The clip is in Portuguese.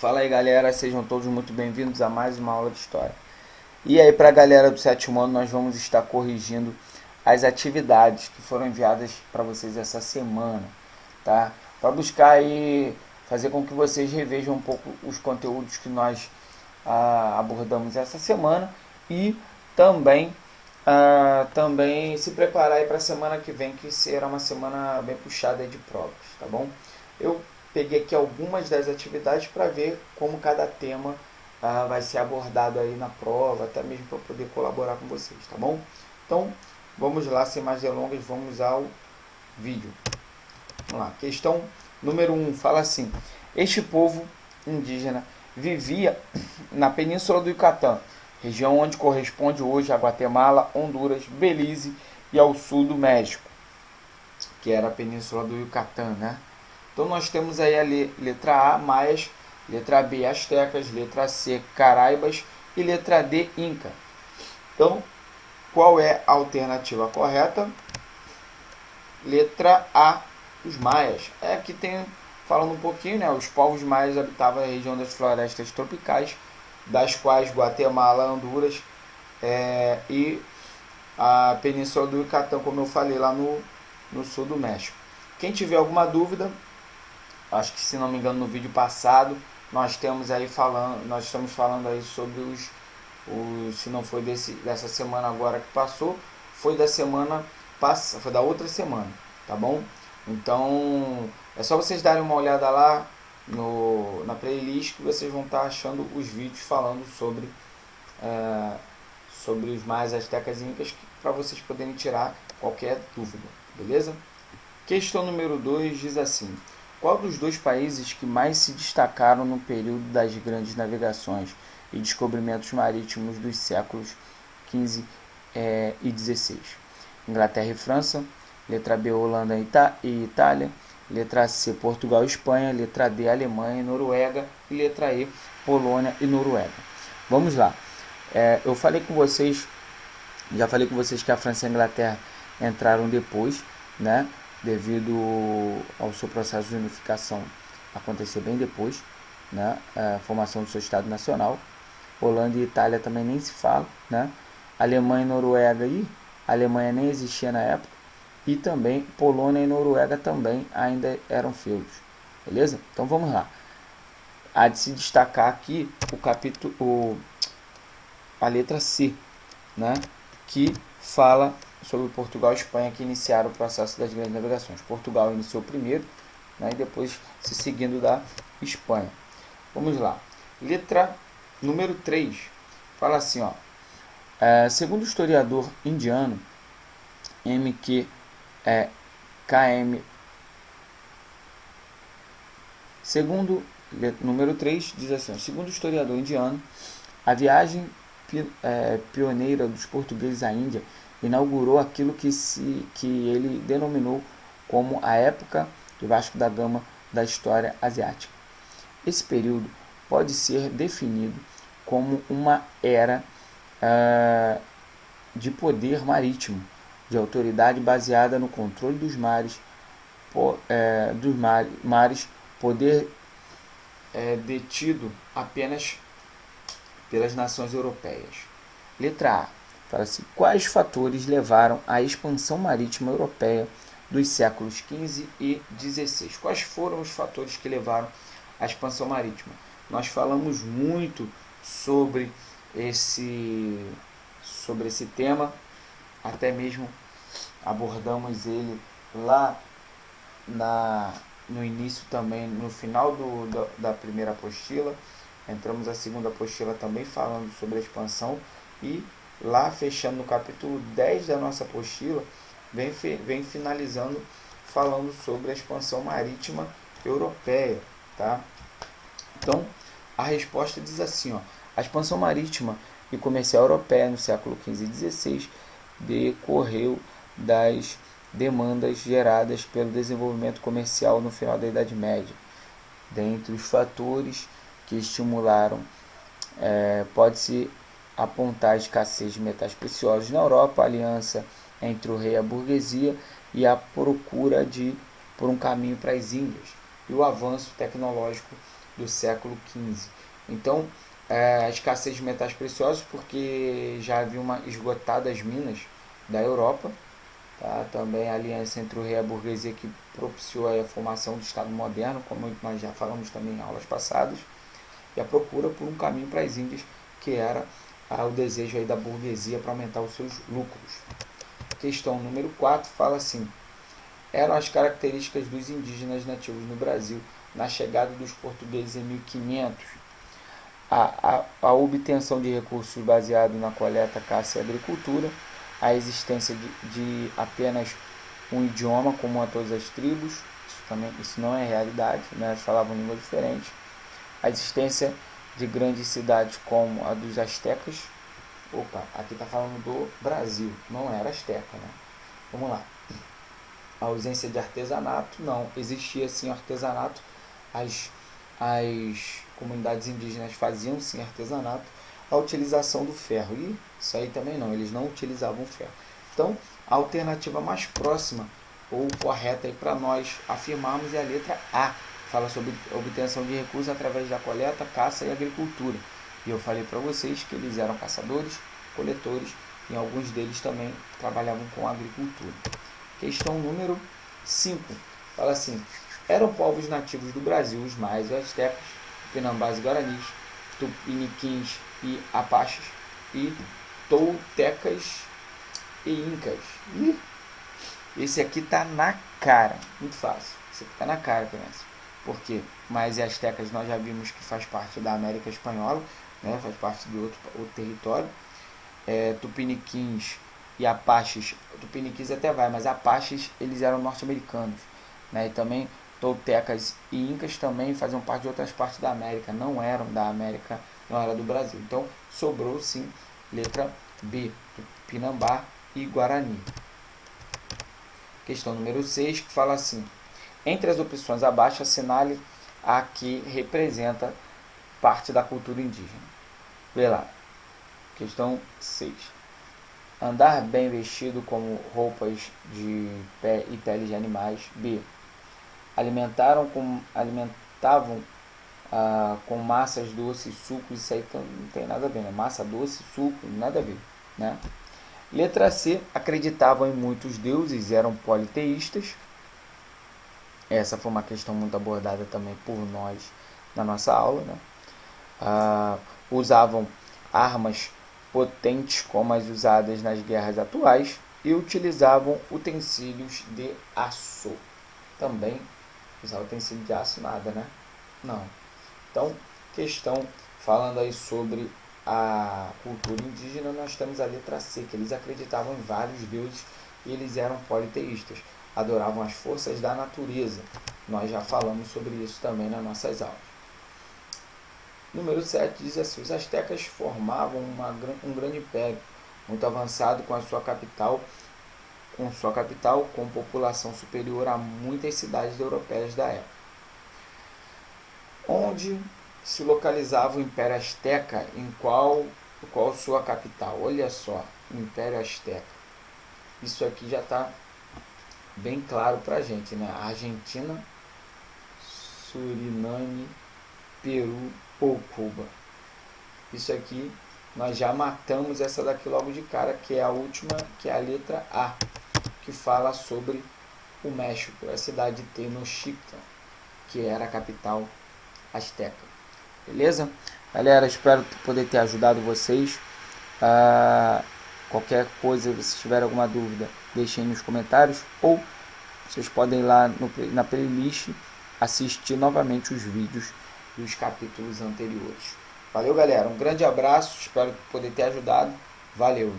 Fala aí galera, sejam todos muito bem-vindos a mais uma aula de História. E aí para a galera do sétimo ano nós vamos estar corrigindo as atividades que foram enviadas para vocês essa semana, tá? Para buscar aí fazer com que vocês revejam um pouco os conteúdos que nós abordamos essa semana e também, também se preparar aí para a semana que vem, que será uma semana bem puxada de provas, tá bom? Eu peguei aqui algumas das atividades para ver como cada tema vai ser abordado aí na prova, até mesmo para poder colaborar com vocês, tá bom? Então, vamos lá, sem mais delongas, vamos ao vídeo. Vamos lá, questão número 1, fala assim: este povo indígena vivia na península do Yucatán, região onde corresponde hoje a Guatemala, Honduras, Belize e ao sul do México, que era a península do Yucatán, né? Então nós temos aí a letra A, maias, letra B, astecas, letra C, caraibas e letra D, inca. Então, qual é a alternativa correta? Letra A, os maias. Aqui tem, falando um pouquinho, né? Os povos maias habitavam a região das florestas tropicais, das quais Guatemala, Honduras e a península do Yucatán, como eu falei, lá no sul do México. Quem tiver alguma dúvida, acho que se não me engano no vídeo passado nós estamos falando aí sobre os se não foi dessa semana agora que passou, foi da semana passada, foi da outra semana, tá bom? Então é só vocês darem uma olhada lá na playlist que vocês vão estar achando os vídeos falando sobre os maias, astecas e incas, para vocês poderem tirar qualquer dúvida, beleza? Questão número 2 diz assim: qual dos dois países que mais se destacaram no período das grandes navegações e descobrimentos marítimos dos séculos XV e XVI? Inglaterra e França, letra B, Holanda e Itália, letra C, Portugal e Espanha, letra D, Alemanha e Noruega e letra E, Polônia e Noruega. Vamos lá. Eu já falei com vocês que a França e a Inglaterra entraram depois, né? Devido ao seu processo de unificação acontecer bem depois, né? A formação do seu Estado Nacional. Holanda e Itália também nem se fala, né? Alemanha e Noruega, a Alemanha nem existia na época, e também Polônia e Noruega também ainda eram feudos, beleza? Então vamos lá. Há de se destacar aqui a letra C, né? Que fala sobre Portugal e Espanha, que iniciaram o processo das grandes navegações. Portugal iniciou primeiro, né, e depois se seguindo da Espanha. Vamos lá. Letra número 3 fala assim, ó: segundo o historiador indiano KM. Número 3 diz assim: segundo o historiador indiano, a viagem pioneira dos portugueses à Índia inaugurou aquilo que ele denominou como a época de Vasco da Gama da história asiática. Esse período pode ser definido como uma era de poder marítimo, de autoridade baseada no controle dos mares, poder detido apenas pelas nações europeias. Letra A fala assim: quais fatores levaram à expansão marítima europeia dos séculos XV e XVI? Quais foram os fatores que levaram à expansão marítima? Nós falamos muito sobre esse tema, até mesmo abordamos ele lá no início também, no final da primeira apostila. Entramos a segunda apostila também falando sobre a expansão, e lá fechando no capítulo 10 da nossa apostila, vem finalizando falando sobre a expansão marítima europeia, tá? Então, a resposta diz assim, ó: a expansão marítima e comercial europeia no século XV e XVI decorreu das demandas geradas pelo desenvolvimento comercial no final da Idade Média. Dentre os fatores que estimularam, pode-se apontar a escassez de metais preciosos na Europa, a aliança entre o rei e a burguesia e a procura por um caminho para as Índias, e o avanço tecnológico do século XV. Então, a escassez de metais preciosos, porque já havia esgotadas as minas da Europa, tá? Também a aliança entre o rei e a burguesia que propiciou a formação do Estado moderno, como nós já falamos também em aulas passadas, e a procura por um caminho para as Índias, que era o desejo aí da burguesia para aumentar os seus lucros. Questão número 4 fala assim: eram as características dos indígenas nativos no Brasil na chegada dos portugueses em 1500. A obtenção de recursos baseado na coleta, caça e agricultura, a existência de apenas um idioma comum a todas as tribos, isso não é realidade, né? Elas falavam línguas diferentes, a existência de grandes cidades como a dos astecas. Opa, aqui está falando do Brasil, não era asteca, né? Vamos lá. A ausência de artesanato, não, existia sim artesanato, as comunidades indígenas faziam sim artesanato, a utilização do ferro, e isso aí também não, eles não utilizavam ferro. Então, a alternativa mais próxima ou correta para nós afirmarmos é a letra A, fala sobre obtenção de recursos através da coleta, caça e agricultura. E eu falei para vocês que eles eram caçadores, coletores, e alguns deles também trabalhavam com agricultura. Questão número 5. Fala assim: eram povos nativos do Brasil os maias e astecas, tupinambás e guaranis, tupiniquins e apaches, e toltecas e incas. Esse aqui tá na cara, muito fácil. Esse aqui tá na cara, criança. Por quê? Maias e astecas nós já vimos que faz parte da América Espanhola, né? Faz parte de outro território. Tupiniquins e apaches, tupiniquins até vai, mas apaches eles eram norte-americanos, né? E também toltecas e incas também faziam parte de outras partes da América, não eram da América, não era do Brasil. Então sobrou sim letra B, Tupinambá e Guarani. Questão número 6, que fala assim: entre as opções abaixo, assinale a que representa parte da cultura indígena. Vê lá. Questão 6. Andar bem vestido como roupas de pé e peles de animais. B. Alimentavam com massas doces, sucos. Isso aí não tem nada a ver, né? Massa doce, suco, nada a ver, né? Letra C. Acreditavam em muitos deuses, eram politeístas. Essa foi uma questão muito abordada também por nós na nossa aula, né? Usavam armas potentes como as usadas nas guerras atuais e utilizavam utensílios de aço. Também usar utensílio de aço nada, né? Não. Então, questão falando aí sobre a cultura indígena, nós temos a letra C, que eles acreditavam em vários deuses e eles eram politeístas, adoravam as forças da natureza. Nós já falamos sobre isso também nas nossas aulas. Número 7 diz assim: os astecas formavam um grande império, muito avançado com sua capital com população superior a muitas cidades europeias da época. Onde se localizava o Império Azteca, em qual sua capital? Olha só, Império Azteca. Isso aqui já está bem claro para a gente, né? Argentina, Suriname, Peru ou Cuba. Isso aqui nós já matamos essa daqui logo de cara, que é a última, que é a letra A, que fala sobre o México, a cidade de Tenochtitlan, que era a capital azteca. Beleza? Galera, espero poder ter ajudado vocês. Qualquer coisa, se tiver alguma dúvida, deixem nos comentários, ou vocês podem ir lá na playlist assistir novamente os vídeos dos capítulos anteriores. Valeu, galera. Um grande abraço. Espero poder ter ajudado. Valeu.